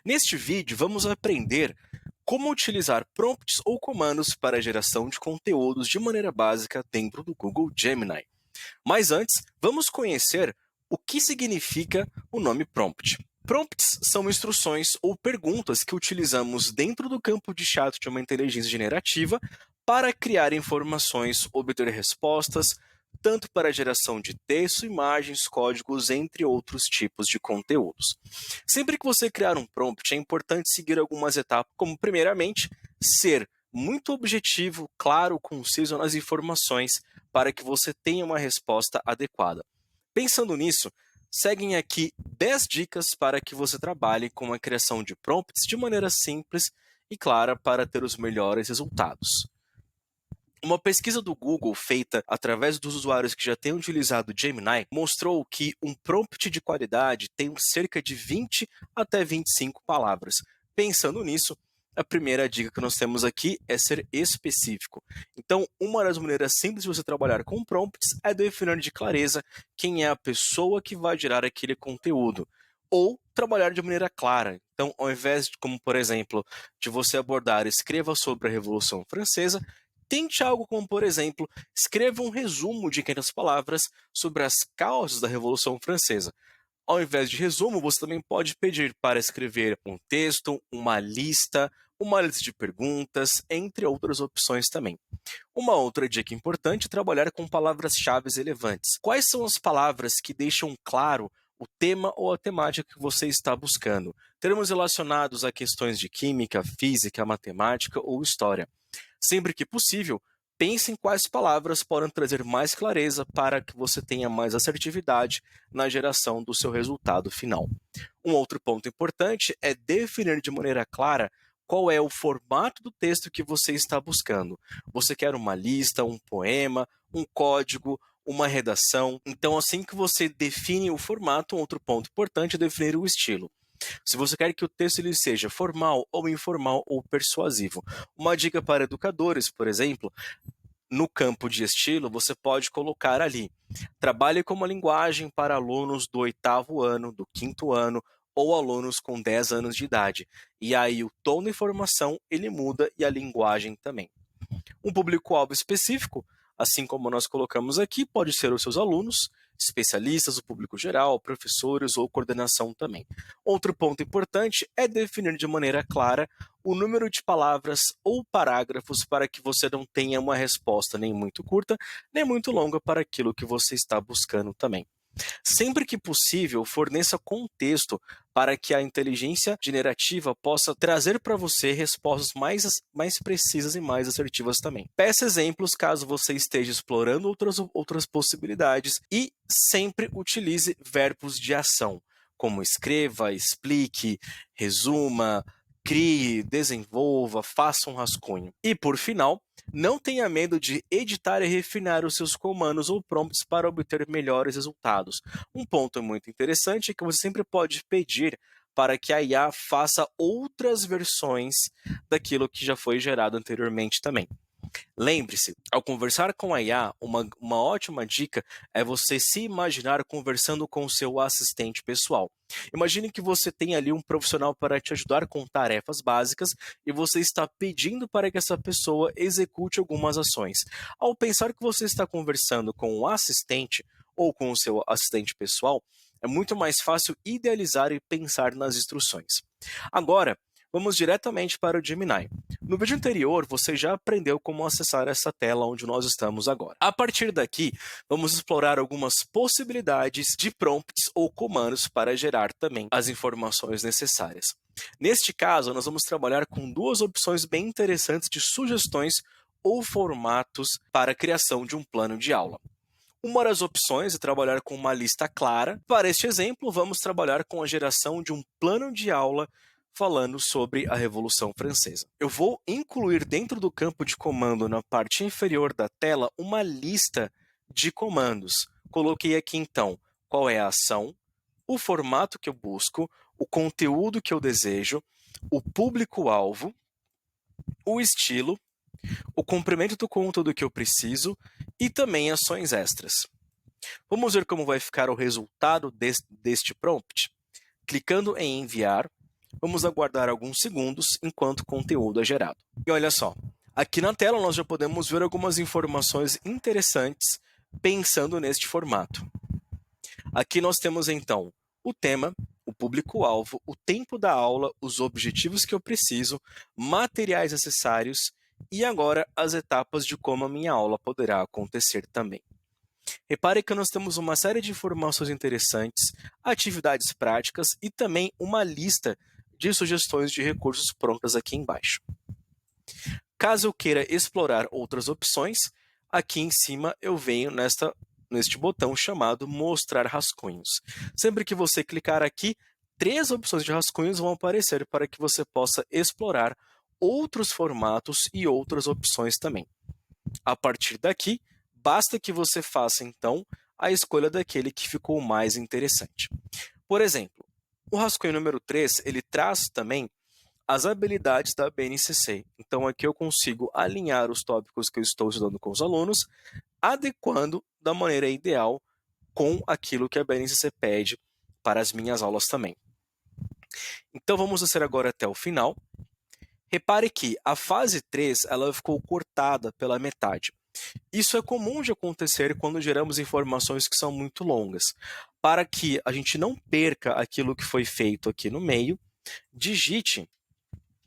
Neste vídeo, vamos aprender como utilizar prompts ou comandos para a geração de conteúdos de maneira básica dentro do Google Gemini. Mas antes, vamos conhecer o que significa o nome prompt. Prompts são instruções ou perguntas que utilizamos dentro do campo de chat de uma inteligência generativa para criar informações, obter respostas, tanto para a geração de texto, imagens, códigos, entre outros tipos de conteúdos. Sempre que você criar um prompt, é importante seguir algumas etapas, como, primeiramente, ser muito objetivo, claro, conciso nas informações, para que você tenha uma resposta adequada. Pensando nisso, seguem aqui 10 dicas para que você trabalhe com a criação de prompts de maneira simples e clara para ter os melhores resultados. Uma pesquisa do Google feita através dos usuários que já têm utilizado o Gemini mostrou que um prompt de qualidade tem cerca de 20 até 25 palavras. Pensando nisso, a primeira dica que nós temos aqui é ser específico. Então, uma das maneiras simples de você trabalhar com prompts é definir de clareza quem é a pessoa que vai gerar aquele conteúdo, ou trabalhar de maneira clara. Então, ao invés de, como por exemplo, de você abordar escreva sobre a Revolução Francesa, tente algo como, por exemplo, escreva um resumo de 500 palavras sobre as causas da Revolução Francesa. Ao invés de resumo, você também pode pedir para escrever um texto, uma lista de perguntas, entre outras opções também. Uma outra dica importante é trabalhar com palavras-chave relevantes. Quais são as palavras que deixam claro o tema ou a temática que você está buscando? Termos relacionados a questões de química, física, matemática ou história. Sempre que possível, pense em quais palavras podem trazer mais clareza para que você tenha mais assertividade na geração do seu resultado final. Um outro ponto importante é definir de maneira clara qual é o formato do texto que você está buscando. Você quer uma lista, um poema, um código, uma redação? Então, assim que você define o formato, um outro ponto importante é definir o estilo. Se você quer que o texto ele seja formal ou informal ou persuasivo. Uma dica para educadores, por exemplo, no campo de estilo, você pode colocar ali: trabalhe com uma linguagem para alunos do 8º ano, do 5º ano, ou alunos com 10 anos de idade. E aí o tom da informação ele muda e a linguagem também. Um público-alvo específico, assim como nós colocamos aqui, pode ser os seus alunos, especialistas, o público geral, professores ou coordenação também. Outro ponto importante é definir de maneira clara o número de palavras ou parágrafos para que você não tenha uma resposta nem muito curta, nem muito longa para aquilo que você está buscando também. Sempre que possível, forneça contexto para que a inteligência generativa possa trazer para você respostas mais precisas e mais assertivas também. Peça exemplos caso você esteja explorando outras possibilidades e sempre utilize verbos de ação, como escreva, explique, resuma, crie, desenvolva, faça um rascunho. E, por final, não tenha medo de editar e refinar os seus comandos ou prompts para obter melhores resultados. Um ponto muito interessante é que você sempre pode pedir para que a IA faça outras versões daquilo que já foi gerado anteriormente também. Lembre-se, ao conversar com a IA, uma ótima dica é você se imaginar conversando com o seu assistente pessoal. Imagine que você tem ali um profissional para te ajudar com tarefas básicas e você está pedindo para que essa pessoa execute algumas ações. Ao pensar que você está conversando com um assistente ou com o seu assistente pessoal, é muito mais fácil idealizar e pensar nas instruções. Agora, vamos diretamente para o Gemini. No vídeo anterior, você já aprendeu como acessar essa tela onde nós estamos agora. A partir daqui, vamos explorar algumas possibilidades de prompts ou comandos para gerar também as informações necessárias. Neste caso, nós vamos trabalhar com duas opções bem interessantes de sugestões ou formatos para a criação de um plano de aula. Uma das opções é trabalhar com uma lista clara. Para este exemplo, vamos trabalhar com a geração de um plano de aula falando sobre a Revolução Francesa. Eu vou incluir dentro do campo de comando, na parte inferior da tela, uma lista de comandos. Coloquei aqui, então, qual é a ação, o formato que eu busco, o conteúdo que eu desejo, o público-alvo, o estilo, o comprimento do conteúdo que eu preciso e também ações extras. Vamos ver como vai ficar o resultado deste prompt? Clicando em enviar, Vamos aguardar alguns segundos enquanto o conteúdo é gerado. E olha só, aqui na tela nós já podemos ver algumas informações interessantes pensando neste formato. Aqui nós temos então o tema, o público-alvo, o tempo da aula, os objetivos que eu preciso, materiais necessários e agora as etapas de como a minha aula poderá acontecer também. Repare que nós temos uma série de informações interessantes, atividades práticas e também uma lista de sugestões de recursos prontas aqui embaixo. Caso eu queira explorar outras opções, aqui em cima eu venho neste botão chamado Mostrar rascunhos. Sempre que você clicar aqui, 3 opções de rascunhos vão aparecer para que você possa explorar outros formatos e outras opções também. A partir daqui, basta que você faça, então, a escolha daquele que ficou mais interessante. Por exemplo, o rascunho número 3, ele traz também as habilidades da BNCC. Então, aqui eu consigo alinhar os tópicos que eu estou estudando com os alunos, adequando da maneira ideal com aquilo que a BNCC pede para as minhas aulas também. Então, vamos descer agora até o final. Repare que a fase 3 ela ficou cortada pela metade. Isso é comum de acontecer quando geramos informações que são muito longas. Para que a gente não perca aquilo que foi feito aqui no meio, digite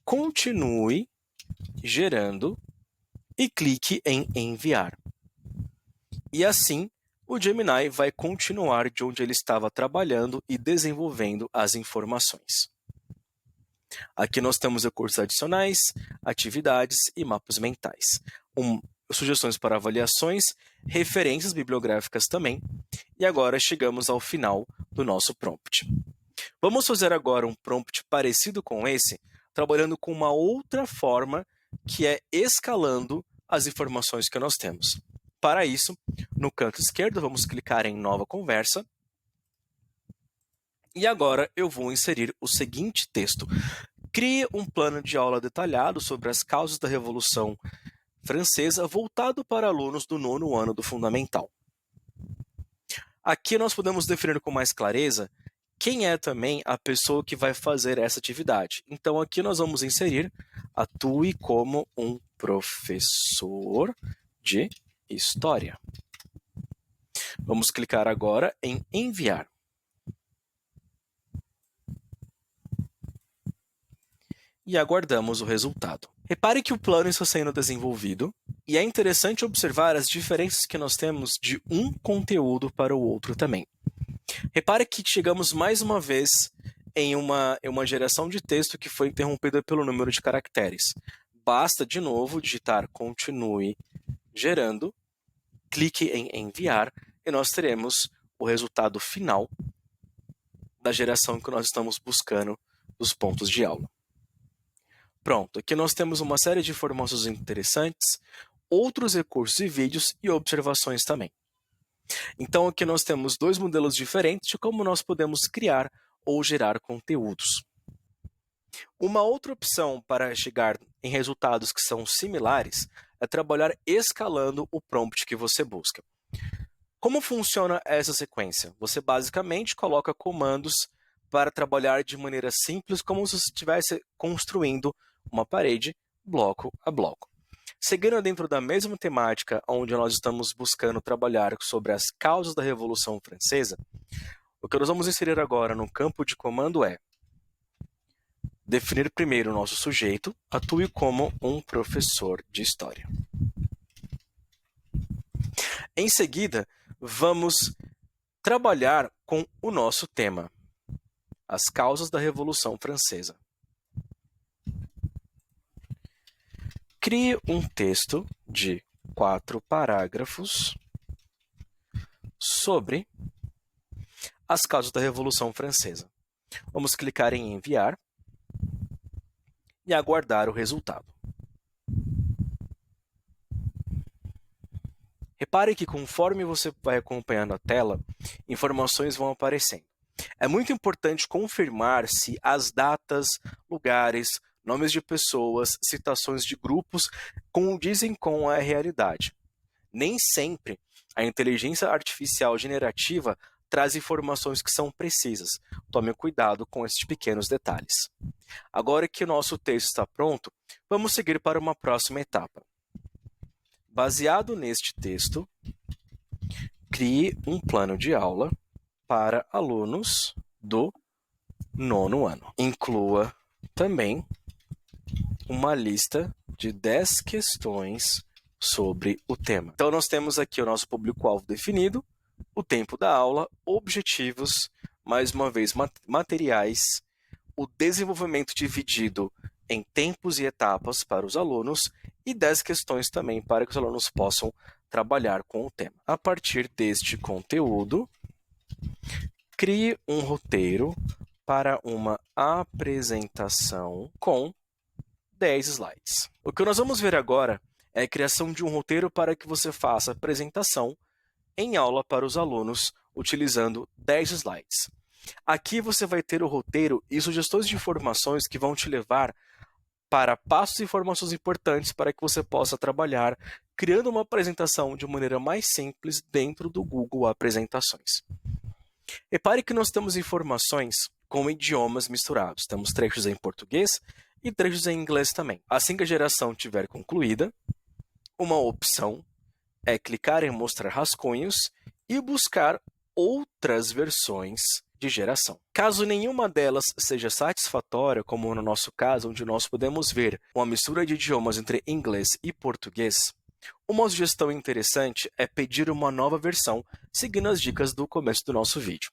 continue gerando e clique em enviar. E assim, o Gemini vai continuar de onde ele estava trabalhando e desenvolvendo as informações. Aqui nós temos recursos adicionais, atividades e mapas mentais. Sugestões para avaliações, referências bibliográficas também. E agora chegamos ao final do nosso prompt. Vamos fazer agora um prompt parecido com esse, trabalhando com uma outra forma, que é escalando as informações que nós temos. Para isso, no canto esquerdo, vamos clicar em Nova Conversa. E agora eu vou inserir o seguinte texto. Crie um plano de aula detalhado sobre as causas da Revolução Francesa voltado para alunos do 9º ano do Fundamental. Aqui nós podemos definir com mais clareza quem é também a pessoa que vai fazer essa atividade. Então, aqui nós vamos inserir atue como um professor de História. Vamos clicar agora em enviar. E aguardamos o resultado. Repare que o plano está sendo desenvolvido e é interessante observar as diferenças que nós temos de um conteúdo para o outro também. Repare que chegamos mais uma vez em uma geração de texto que foi interrompida pelo número de caracteres. Basta, de novo, digitar continue gerando, clique em enviar e nós teremos o resultado final da geração que nós estamos buscando dos pontos de aula. Pronto, aqui nós temos uma série de informações interessantes, outros recursos e vídeos e observações também. Então, aqui nós temos 2 modelos diferentes de como nós podemos criar ou gerar conteúdos. Uma outra opção para chegar em resultados que são similares é trabalhar escalando o prompt que você busca. Como funciona essa sequência? Você basicamente coloca comandos para trabalhar de maneira simples, como se você estivesse construindo uma parede, bloco a bloco. Seguindo dentro da mesma temática onde nós estamos buscando trabalhar sobre as causas da Revolução Francesa, o que nós vamos inserir agora no campo de comando é definir primeiro o nosso sujeito, atue como um professor de História. Em seguida, vamos trabalhar com o nosso tema, as causas da Revolução Francesa. Crie um texto de 4 parágrafos sobre as causas da Revolução Francesa. Vamos clicar em enviar e aguardar o resultado. Repare que conforme você vai acompanhando a tela, informações vão aparecendo. É muito importante confirmar se as datas, lugares, nomes de pessoas, citações de grupos condizem com a realidade. Nem sempre a inteligência artificial generativa traz informações que são precisas. Tome cuidado com esses pequenos detalhes. Agora que o nosso texto está pronto, vamos seguir para uma próxima etapa. Baseado neste texto, crie um plano de aula para alunos do 9º ano. Inclua também uma lista de 10 questões sobre o tema. Então, nós temos aqui o nosso público-alvo definido, o tempo da aula, objetivos, mais uma vez, materiais, o desenvolvimento dividido em tempos e etapas para os alunos e 10 questões também para que os alunos possam trabalhar com o tema. A partir deste conteúdo, crie um roteiro para uma apresentação com 10 slides. O que nós vamos ver agora é a criação de um roteiro para que você faça a apresentação em aula para os alunos, utilizando 10 slides. Aqui você vai ter o roteiro e sugestões de informações que vão te levar para passos e informações importantes para que você possa trabalhar criando uma apresentação de maneira mais simples dentro do Google Apresentações. Repare que nós temos informações com idiomas misturados. Temos trechos em português e trechos em inglês também. Assim que a geração estiver concluída, uma opção é clicar em mostrar rascunhos e buscar outras versões de geração. Caso nenhuma delas seja satisfatória, como no nosso caso, onde nós podemos ver uma mistura de idiomas entre inglês e português, uma sugestão interessante é pedir uma nova versão, seguindo as dicas do começo do nosso vídeo.